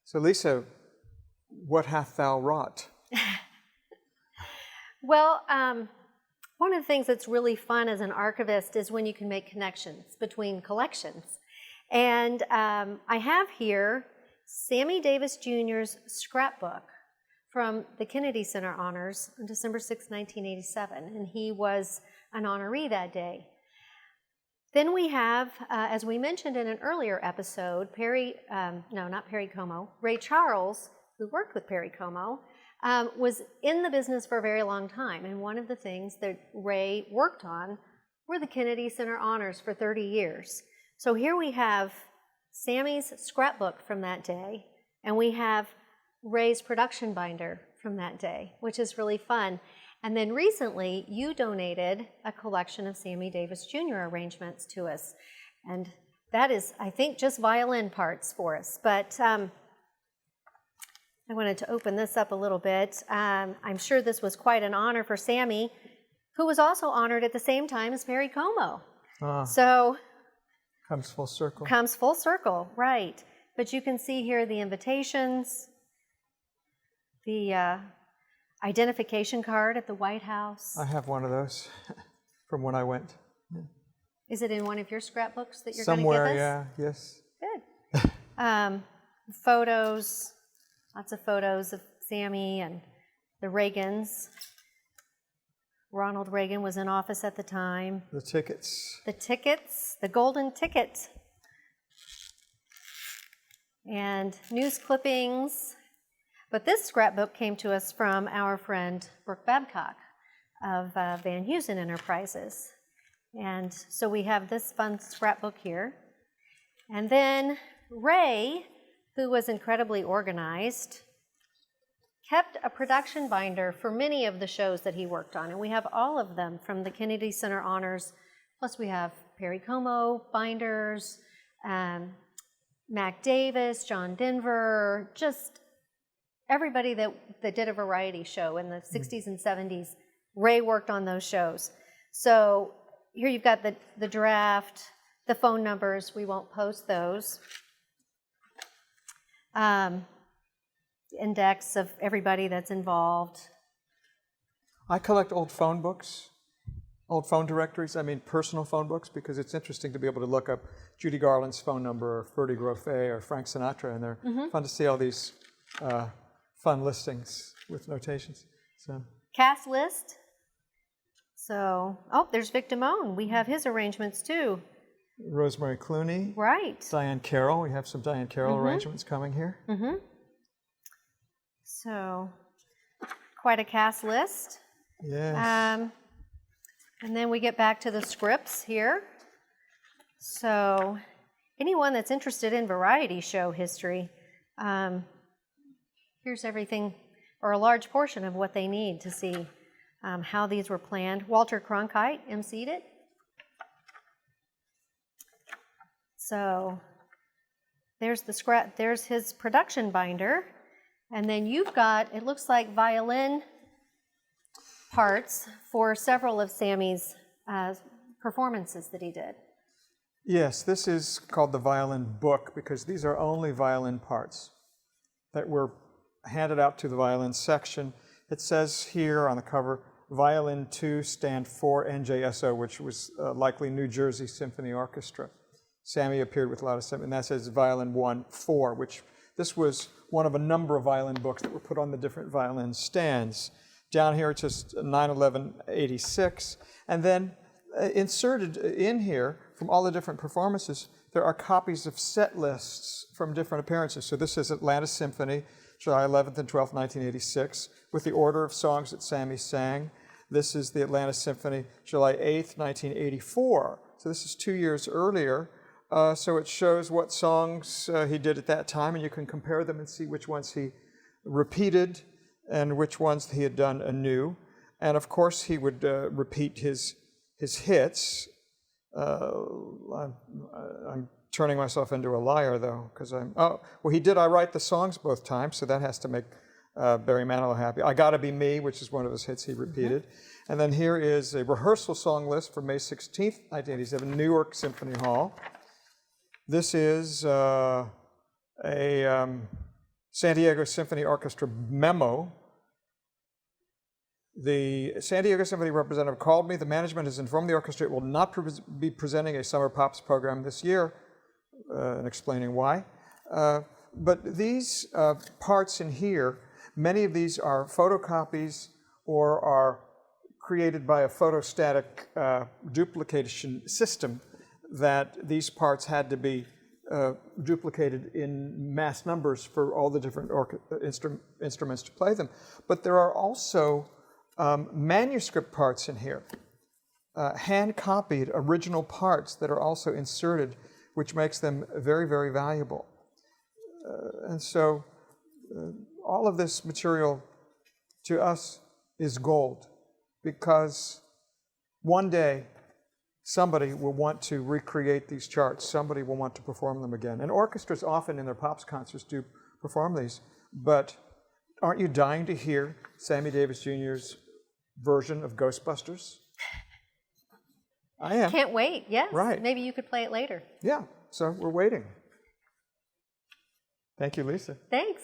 So Lisa, what hath thou wrought? Well, one of the things that's really fun as an archivist is when you can make connections between collections. And I have here Sammy Davis Jr.'s scrapbook from the Kennedy Center Honors on December 6, 1987, and he was an honoree that day. Then we have, as we mentioned in an earlier episode, Perry Como, Ray Charles, who worked with Perry Como, was in the business for a very long time. And one of the things that Ray worked on were the Kennedy Center Honors for 30 years. So here we have Sammy's scrapbook from that day, and we have Ray's production binder from that day, which is really fun. And then recently, you donated a collection of Sammy Davis Jr. arrangements to us. And that is, I think, just violin parts for us. But I wanted to open this up a little bit. I'm sure this was quite an honor for Sammy, who was also honored at the same time as Perry Como. So comes full circle. Comes full circle, right. But you can see here the invitations, the identification card at the White House. I have one of those from when I went. Yeah. Is it in one of your scrapbooks that you're going to give us? Somewhere, yeah, yes. Good. Photos, lots of photos of Sammy and the Reagans. Ronald Reagan was in office at the time. The tickets. The tickets, the golden ticket. And news clippings. But this scrapbook came to us from our friend Brooke Babcock of Van Heusen Enterprises. And so we have this fun scrapbook here. And then Ray, who was incredibly organized, kept a production binder for many of the shows that he worked on. And we have all of them from the Kennedy Center Honors. Plus we have Perry Como binders, Mac Davis, John Denver, just everybody that did a variety show in the 60s and 70s. Ray worked on those shows. So here you've got the draft, the phone numbers. We won't post those. Index of everybody that's involved. I collect old phone books, old phone directories, personal phone books, because it's interesting to be able to look up Judy Garland's phone number or Ferdy Groffet or Frank Sinatra, and they're fun to see all these fun listings with notations. So Cast list. So, there's Vic Damone. We have his arrangements too. Rosemary Clooney. Right. Diane Carroll. We have some Diane Carroll arrangements coming here. So, quite a cast list. Yes. And then we get back to the scripts here. So, anyone that's interested in variety show history, here's everything, or a large portion of what they need to see how these were planned. Walter Cronkite emceed it. So, there's there's his production binder. And then you've got, it looks like violin parts for several of Sammy's performances that he did. Yes, this is called the violin book because these are only violin parts that were handed out to the violin section. It says here on the cover, Violin 2 stand for NJSO, which was likely New Jersey Symphony Orchestra. Sammy appeared with a lot of symphony, and that says Violin 1 4, which this was one of a number of violin books that were put on the different violin stands. Down here it's just 9/11/86, and then inserted in here from all the different performances, there are copies of set lists from different appearances. So this is Atlantis Symphony, July 11th and 12th, 1986, with the order of songs that Sammy sang. This is the Atlantis Symphony, July 8th, 1984. So this is 2 years earlier. So it shows what songs he did at that time, and you can compare them and see which ones he repeated and which ones he had done anew. And of course, he would repeat his hits. I'm turning myself into a liar, though, because he did I Write the Songs both times, so that has to make Barry Manilow happy. I Gotta Be Me, which is one of his hits he repeated. And then here is a rehearsal song list for May 16th, 1987, New York Symphony Hall. This is San Diego Symphony Orchestra Memo. The San Diego Symphony representative called me. The management has informed the orchestra it will not be presenting a Summer Pops program this year, and explaining why. But these parts in here, many of these are photocopies or are created by a photostatic duplication system that these parts had to be duplicated in mass numbers for all the different instruments to play them. But there are also manuscript parts in here, hand-copied original parts that are also inserted, which makes them very, very valuable. And so all of this material to us is gold, because one day somebody will want to recreate these charts. Somebody will want to perform them again. And orchestras often in their Pops concerts do perform these. But aren't you dying to hear Sammy Davis Jr.'s version of Ghostbusters? I am. Can't wait, yes. Right. Maybe you could play it later. Yeah, so we're waiting. Thank you, Lisa. Thanks.